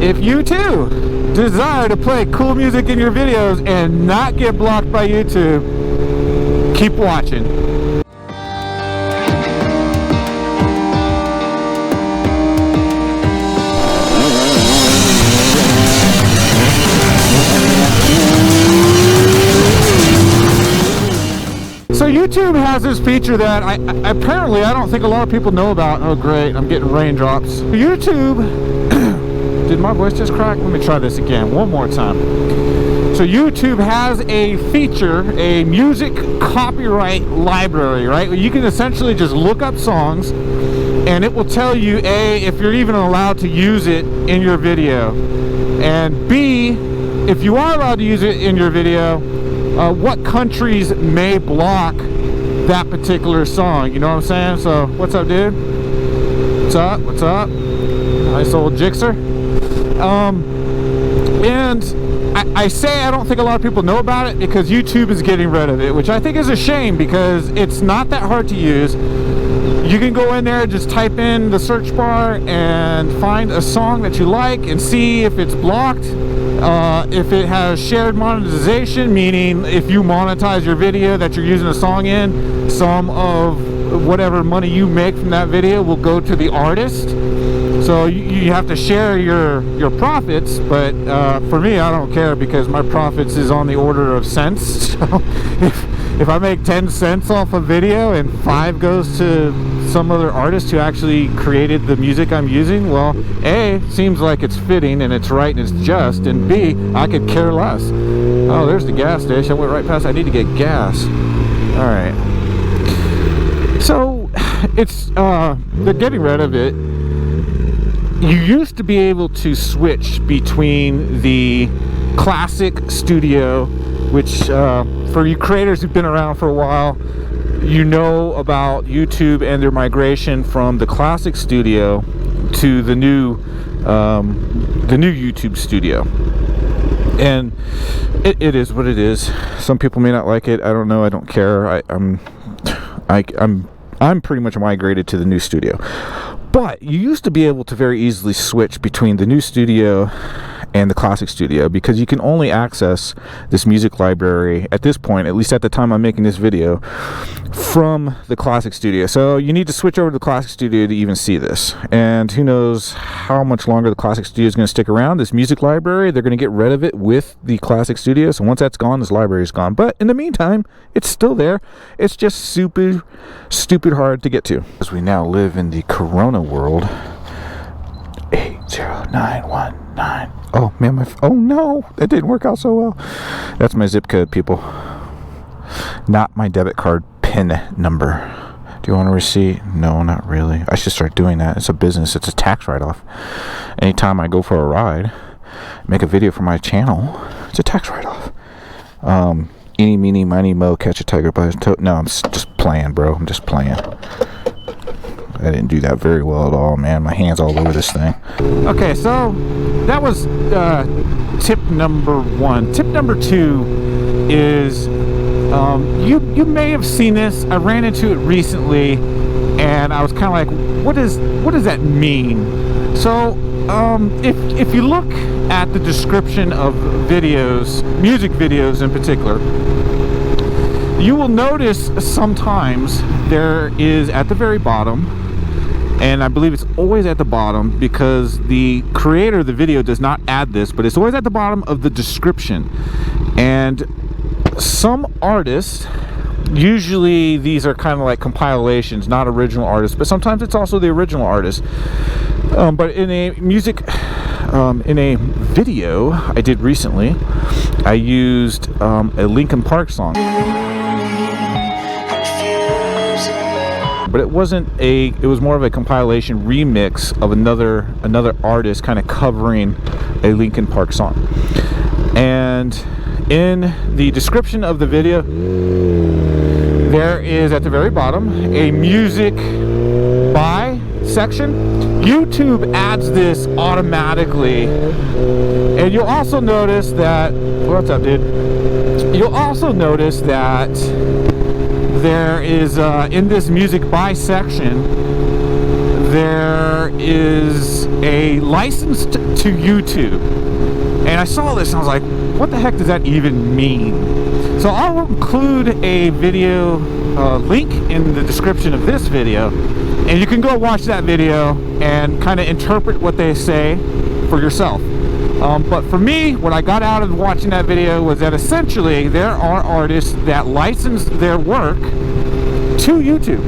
if you too desire to play cool music in your videos and not get blocked by YouTube, keep watching. So YouTube has this feature that apparently I don't think a lot of people know about. Oh great, I'm getting raindrops. YouTube, did my voice just crack? Let me try this again, one more time. So YouTube has a feature, a music copyright library, right? You can essentially just look up songs and it will tell you A, if you're even allowed to use it in your video, and B, if you are allowed to use it in your video, what countries may block that particular song. You know what I'm saying? So what's up, dude? What's up? What's up? Nice old Jixer. And I say I don't think a lot of people know about it because YouTube is getting rid of it, which I think is a shame because it's not that hard to use. You can go in there, just type in the search bar and find a song that you like and see if it's blocked. If it has shared monetization, meaning if you monetize your video that you're using a song in, some of whatever money you make from that video will go to the artist. So you have to share your profits, but for me, I don't care because my profits is on the order of cents. So if I make 10 cents off a video and 5 goes to some other artist who actually created the music I'm using, well, A, seems like it's fitting and it's right and it's just, and B, I could care less. Oh, there's the gas station. I went right past. I need to get gas. All right. So it's they're getting rid of it. You used to be able to switch between the classic studio, which for you creators who've been around for a while, you know about YouTube and their migration from the classic studio to the new YouTube studio. And it is what it is. Some people may not like it. I don't know. I don't care. I'm pretty much migrated to the new studio. But you used to be able to very easily switch between the new studio and the classic studio because you can only access this music library at this point, at least at the time I'm making this video, from the classic studio. So you need to switch over to the classic studio to even see this. And who knows how much longer the classic studio is going to stick around. This music library, they're going to get rid of it with the classic studio. So once that's gone, this library is gone. But in the meantime, it's still there. It's just stupid hard to get to. As we now live in the Corona world. 80919. Oh man, oh no, that didn't work out so well. That's my zip code, people. Not my debit card PIN number. Do you want a receipt? No, not really. I should start doing that. It's a business. It's a tax write-off. Anytime I go for a ride, make a video for my channel, it's a tax write-off. Eeny, meeny, miny, mo, catch a tiger by his toe. No, I'm just playing, bro. I'm just playing. I didn't do that very well at all, man. My hand's all over this thing. Okay, so that was tip number 1. Tip number 2 is you may have seen this. I ran into it recently, and I was kind of like, what does that mean? So if you look at the description of videos, music videos in particular, you will notice sometimes there is at the very bottom, and I believe it's always at the bottom because the creator of the video does not add this, but it's always at the bottom of the description. And some artists, usually these are kind of like compilations, not original artists, but sometimes it's also the original artist. But in a music, in a video I did recently, I used a Linkin Park song. But it wasn't it was more of a compilation remix of another artist kind of covering a Linkin Park song. And in the description of the video, there is at the very bottom a music by section. YouTube adds this automatically. And you'll also notice that, what's up, dude? You'll also notice that there is in this music by section, there is a license to YouTube. And I saw this and I was like, what the heck does that even mean? So I'll include a video link in the description of this video, and you can go watch that video and kind of interpret what they say for yourself. But for me, what I got out of watching that video was that essentially there are artists that license their work to YouTube,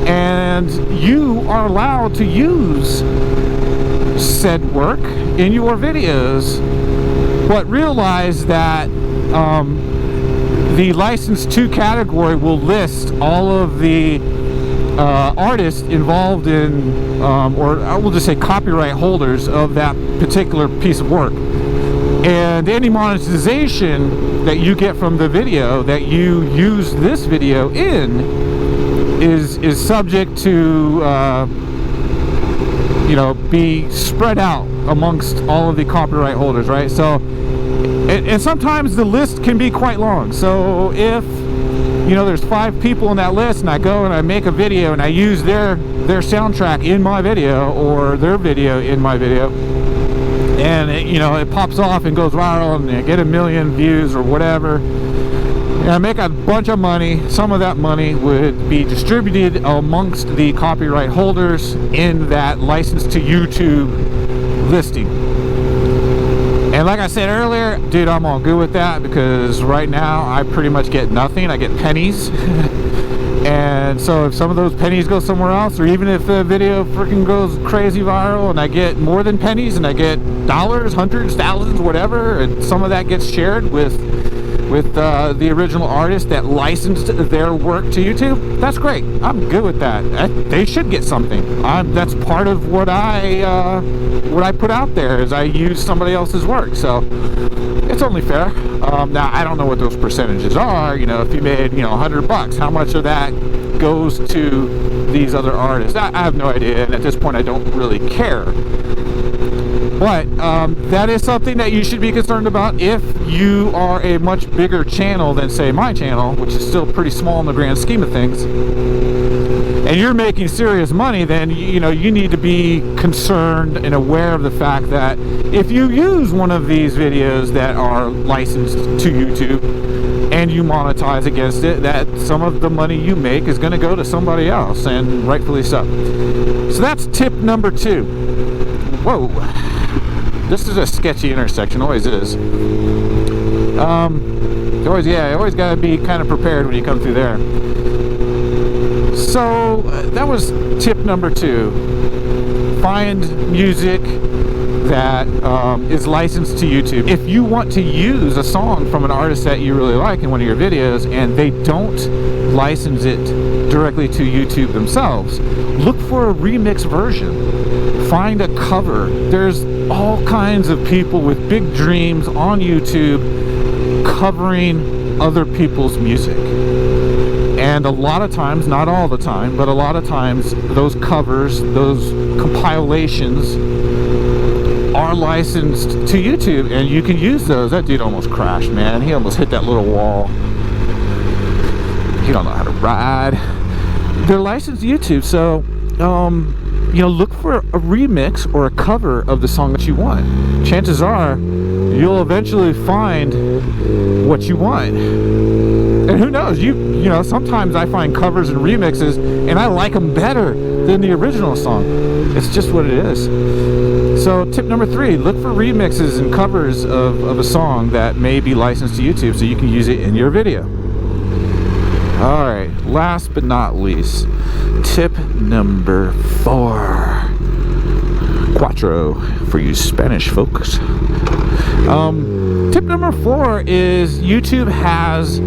and you are allowed to use said work in your videos, but realize that the license to category will list all of the artists involved in, or I will just say copyright holders of that particular piece of work. And any monetization that you get from the video that you use this video in is subject to you know, be spread out amongst all of the copyright holders, right? So, and sometimes the list can be quite long. So if, you know, there's 5 people in that list and I go and I make a video and I use their soundtrack in my video or their video in my video, and it, you know, it pops off and goes viral and I get 1 million views or whatever, and I make a bunch of money, some of that money would be distributed amongst the copyright holders in that license to YouTube listing. And like I said earlier, dude, I'm all good with that, because right now I pretty much get nothing. I get pennies. And so if some of those pennies go somewhere else, or even if the video freaking goes crazy viral and I get more than pennies and I get dollars, hundreds, thousands, whatever, and some of that gets shared with the original artist that licensed their work to YouTube, that's great. I'm good with that. They should get something. That's part of what I put out there, is I use somebody else's work, so it's only fair. Now I don't know what those percentages are. You know, if you made, you know, $100, how much of that goes to these other artists? I have no idea, and at this point I don't really care. But that is something that you should be concerned about if you are a much bigger channel than, say, my channel, which is still pretty small in the grand scheme of things, and you're making serious money. Then, you know, you need to be concerned and aware of the fact that if you use one of these videos that are licensed to YouTube and you monetize against it, that some of the money you make is going to go to somebody else, and rightfully so. So that's tip number 2. Whoa. This is a sketchy intersection, always is. You always got to be kind of prepared when you come through there. So that was tip number 2. Find music that is licensed to YouTube. If you want to use a song from an artist that you really like in one of your videos and they don't license it directly to YouTube themselves, look for a remix version. Find a cover. There's all kinds of people with big dreams on YouTube covering other people's music. And a lot of times, not all the time, but a lot of times, those covers, those compilations are licensed to YouTube, and you can use those. That dude almost crashed, man. He almost hit that little wall. He don't know how to ride. They're licensed to YouTube, so you know, look for a remix or a cover of the song that you want. Chances are you'll eventually find what you want. And who knows, you know, sometimes I find covers and remixes and I like them better than the original song. It's just what it is. So tip number 3, look for remixes and covers of a song that may be licensed to YouTube so you can use it in your video. Alright, last but not least, tip number 4. Cuatro for you Spanish folks. Tip number 4 is YouTube has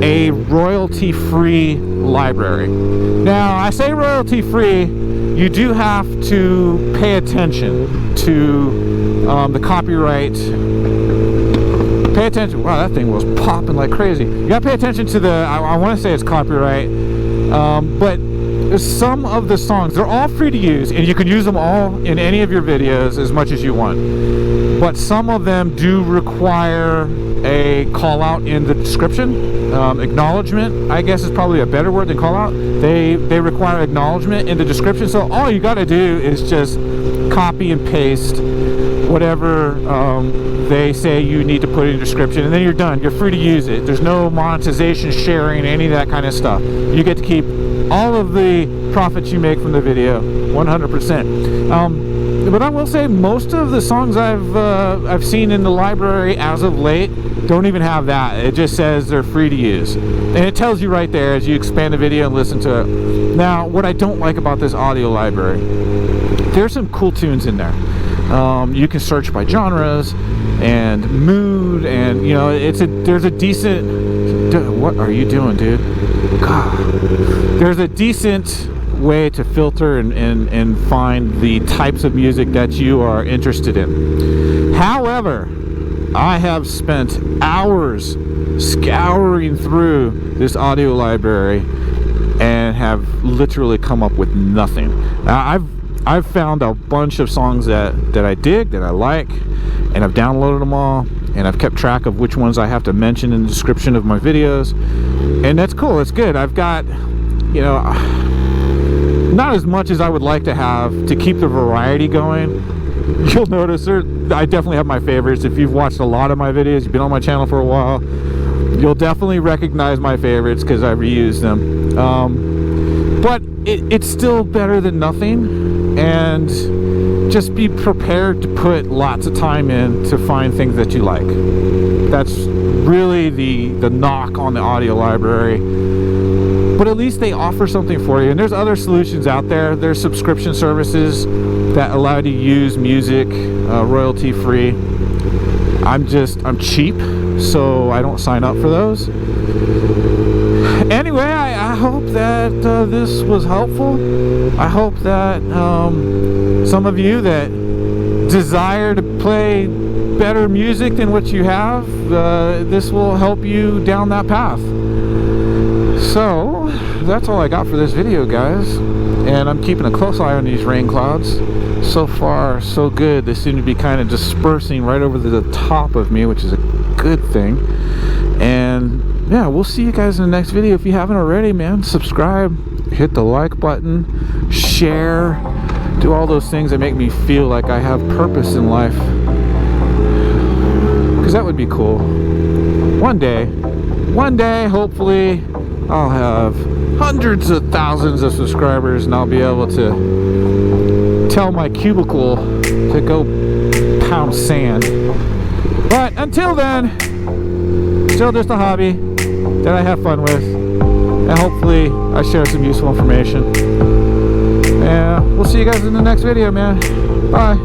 a royalty-free library. Now, I say royalty-free, you do have to pay attention to the copyright. Pay attention. Wow, that thing was popping like crazy. You gotta pay attention to the, I want to say it's copyright, but some of the songs, they're all free to use, and you can use them all in any of your videos as much as you want. But some of them do require a call out in the description. Acknowledgement, I guess, is probably a better word than call out. They require acknowledgement in the description, so all you got to do is just copy and paste whatever they say you need to put in the description, and then you're done. You're free to use it. There's no monetization, sharing, any of that kind of stuff. You get to keep all of the profits you make from the video, 100%. But I will say most of the songs I've seen in the library as of late don't even have that. It just says they're free to use, and it tells you right there as you expand the video and listen to it. Now, what I don't like about this audio library, there's some cool tunes in there. You can search by genres and mood, and you know, there's a decent. What are you doing, dude? God, there's a decent way to filter and find the types of music that you are interested in. However, I have spent hours scouring through this audio library and have literally come up with nothing. Now, I've found a bunch of songs that I dig, that I like, and I've downloaded them all, and I've kept track of which ones I have to mention in the description of my videos, and that's cool. It's good. I've got, you know, not as much as I would like to have to keep the variety going. You'll notice I definitely have my favorites. If you've watched a lot of my videos, you've been on my channel for a while, you'll definitely recognize my favorites because I reuse them. But it's still better than nothing, and just be prepared to put lots of time in to find things that you like. That's really the knock on the audio library. But at least they offer something for you, and there's other solutions out there. There's subscription services that allow you to use music royalty free. I'm cheap, so I don't sign up for those. Anyway, I hope that this was helpful. I hope that some of you that desire to play better music than what you have, this will help you down that path. So that's all I got for this video, guys, and I'm keeping a close eye on these rain clouds. So far so good. They seem to be kind of dispersing right over the top of me, which is a good thing. And yeah, we'll see you guys in the next video. If you haven't already, man, subscribe, hit the like button, share, do all those things that make me feel like I have purpose in life, because that would be cool. One day, hopefully I'll have hundreds of thousands of subscribers, and I'll be able to tell my cubicle to go pound sand. But until then, still just a hobby that I have fun with, and hopefully I share some useful information. And we'll see you guys in the next video, man. Bye.